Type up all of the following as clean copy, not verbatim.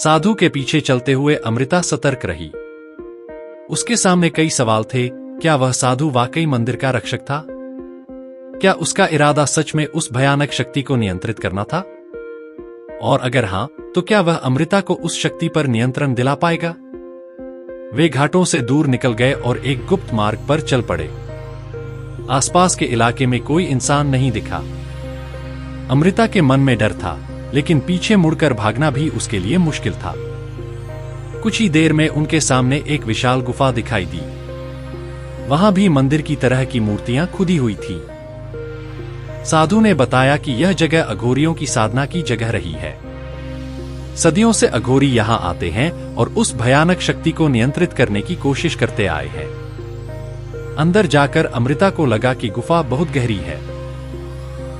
साधु के पीछे चलते हुए अमृता सतर्क रही। उसके सामने कई सवाल थे। क्या वह साधु वाकई मंदिर का रक्षक था? क्या उसका इरादा सच में उस भयानक शक्ति को नियंत्रित करना था? और अगर हां, तो क्या वह अमृता को उस शक्ति पर नियंत्रण दिला पाएगा? वे घाटों से दूर निकल गए और एक गुप्त मार्ग पर चल पड़े। आसपास के इलाके में कोई इंसान नहीं दिखा। अमृता के मन में डर था, लेकिन पीछे मुड़कर भागना भी उसके लिए मुश्किल था। कुछ ही देर में उनके सामने एक विशाल गुफा दिखाई दी। वहां भी मंदिर की तरह की मूर्तियां खुदी हुई थी। साधु ने बताया कि यह जगह अघोरियों की साधना की जगह रही है। सदियों से अघोरी यहां आते हैं और उस भयानक शक्ति को नियंत्रित करने की कोशिश करते आए हैं। अंदर जाकर अमृता को लगा कि गुफा बहुत गहरी है।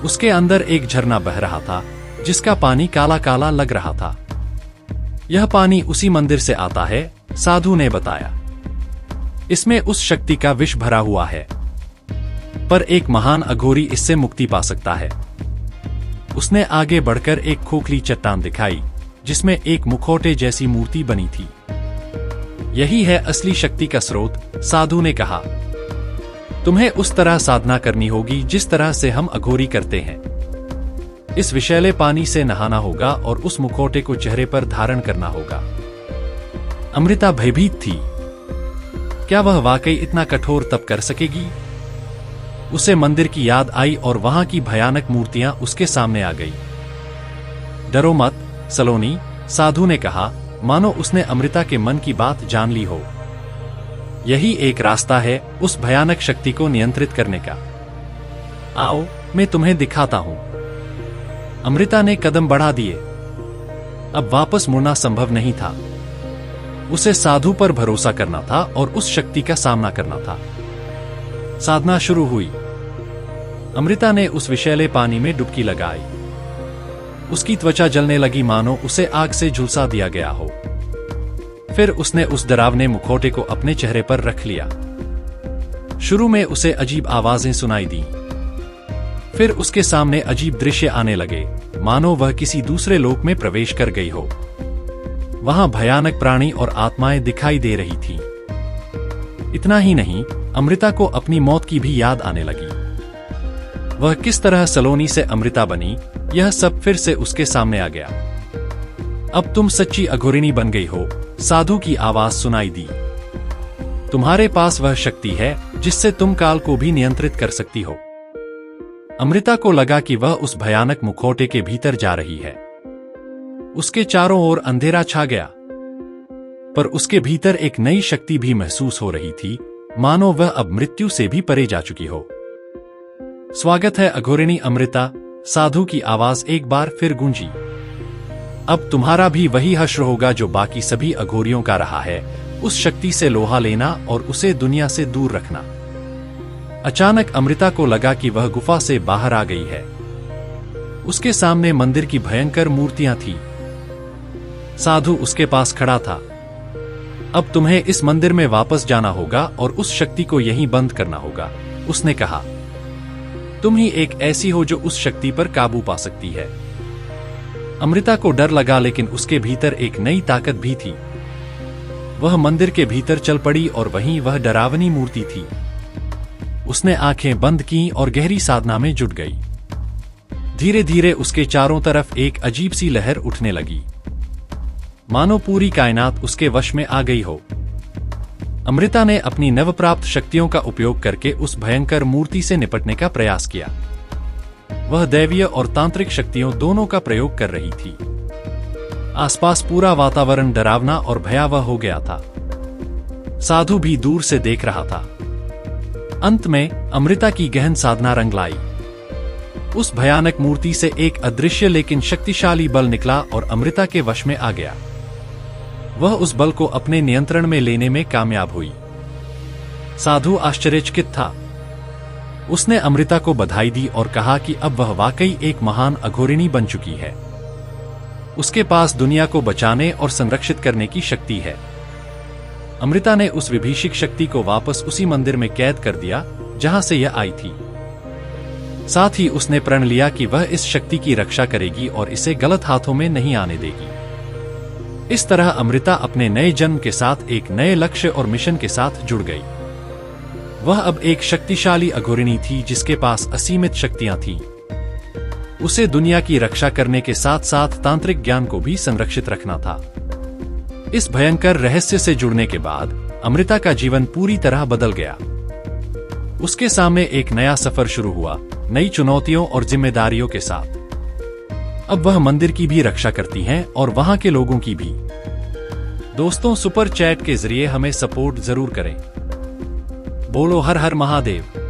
उसके अंदर एक झरना बह रहा था, जिसका पानी काला काला लग रहा था। यह पानी उसी मंदिर से आता है, साधु ने बताया। इसमें उस शक्ति का विष भरा हुआ है, पर एक महान अघोरी इससे मुक्ति पा सकता है। उसने आगे बढ़कर एक खोखली चट्टान दिखाई, जिसमें एक मुखौटे जैसी मूर्ति बनी थी। यही है असली शक्ति का स्रोत, साधु ने कहा। तुम्हें उस तरह साधना करनी होगी जिस तरह से हम अघोरी करते हैं। इस विषैले पानी से नहाना होगा और उस मुखौटे को चेहरे पर धारण करना होगा। अमृता भयभीत थी। क्या वह वाकई इतना कठोर तप कर सकेगी? उसे मंदिर की याद आई और वहां की भयानक मूर्तियां उसके सामने आ गई। डरो मत सलोनी, साधु ने कहा, मानो उसने अमृता के मन की बात जान ली हो। यही एक रास्ता है उस भयानक शक्ति को नियंत्रित करने का। आओ, मैं तुम्हें दिखाता हूं। अमृता ने कदम बढ़ा दिए। अब वापस मुड़ना संभव नहीं था। उसे साधु पर भरोसा करना था और उस शक्ति का सामना करना था। साधना शुरू हुई। अमृता ने उस विषैले पानी में डुबकी लगाई। उसकी त्वचा जलने लगी, मानो उसे आग से झुलसा दिया गया हो। फिर उसने उस डरावने मुखौटे को अपने चेहरे पर रख लिया। शुरू में उसे अजीब आवाजें सुनाई दी। फिर उसके सामने अजीब दृश्य आने लगे, मानो वह किसी दूसरे लोक में प्रवेश कर गई हो। वहां भयानक प्राणी और आत्माएं दिखाई दे रही थीं। इतना ही नहीं, अमृता को अपनी मौत की भी याद आने लगी। वह किस तरह सलोनी से अमृता बनी, यह सब फिर से उसके सामने आ गया। अब तुम सच्ची अघोरिणी बन गई हो, साधु की आवाज सुनाई दी। तुम्हारे पास वह शक्ति है जिससे तुम काल को भी नियंत्रित कर सकती हो। अमृता को लगा कि वह उस भयानक मुखौटे के भीतर जा रही है। उसके चारों ओर अंधेरा छा गया, पर उसके भीतर एक नई शक्ति भी महसूस हो रही थी, मानो वह अब मृत्यु से भी परे जा चुकी हो। स्वागत है अघोरिणी अमृता, साधु की आवाज एक बार फिर गूंजी। अब तुम्हारा भी वही हश्र होगा जो बाकी सभी अघोरियों का रहा है, उस शक्ति से लोहा लेना और उसे दुनिया से दूर रखना। अचानक अमृता को लगा कि वह गुफा से बाहर आ गई है। उसके सामने मंदिर की भयंकर मूर्तियां थीं। साधु उसके पास खड़ा था। अब तुम्हें इस मंदिर में वापस जाना होगा और उस शक्ति को यहीं बंद करना होगा, उसने कहा। तुम ही एक ऐसी हो जो उस शक्ति पर काबू पा सकती है। अमृता को डर लगा, लेकिन उसके भीतर एक नई ताकत भी थी। वह मंदिर के भीतर चल पड़ी और वहीं वह डरावनी मूर्ति थी। उसने आंखें बंद की और गहरी साधना में जुट गई। धीरे धीरे उसके चारों तरफ एक अजीब सी लहर उठने लगी, मानो पूरी कायनात उसके वश में आ गई हो। अमृता ने अपनी नवप्राप्त शक्तियों का उपयोग करके उस भयंकर मूर्ति से निपटने का प्रयास किया। वह दैवीय और तांत्रिक शक्तियों दोनों का प्रयोग कर रही थी। आसपास पूरा वातावरण डरावना और भयावह हो गया था। साधु भी दूर से देख रहा था। अंत में अमृता की गहन साधना रंग लाई। उस भयानक मूर्ति से एक अदृश्य लेकिन शक्तिशाली बल निकला और अमृता के वश में आ गया। वह उस बल को अपने नियंत्रण में लेने में कामयाब हुई। साधु आश्चर्यचकित था। उसने अमृता को बधाई दी और कहा कि अब वह वाकई एक महान अघोरिणी बन चुकी है। उसके पास दुनिया को बचाने और संरक्षित करने की शक्ति है। अमृता ने उस विभीषिक शक्ति को वापस उसी मंदिर में कैद कर दिया जहां से यह आई थी। साथ ही उसने प्रण लिया कि वह इस शक्ति की रक्षा करेगी और इसे गलत हाथों में नहीं आने देगी। इस तरह अमृता अपने नए जन्म के साथ एक नए लक्ष्य और मिशन के साथ जुड़ गई। वह अब एक शक्तिशाली अघोरिणी थी जिसके पास असीमित शक्तियां थीं। उसे दुनिया की रक्षा करने के साथ साथ तांत्रिक ज्ञान को भी संरक्षित रखना था। इस भयंकर रहस्य से जुड़ने के बाद अमृता का जीवन पूरी तरह बदल गया। उसके सामने एक नया सफर शुरू हुआ, नई चुनौतियों और जिम्मेदारियों के साथ। अब वह मंदिर की भी रक्षा करती हैं और वहां के लोगों की भी। दोस्तों, सुपर चैट के जरिए हमें सपोर्ट जरूर करें। बोलो हर हर महादेव।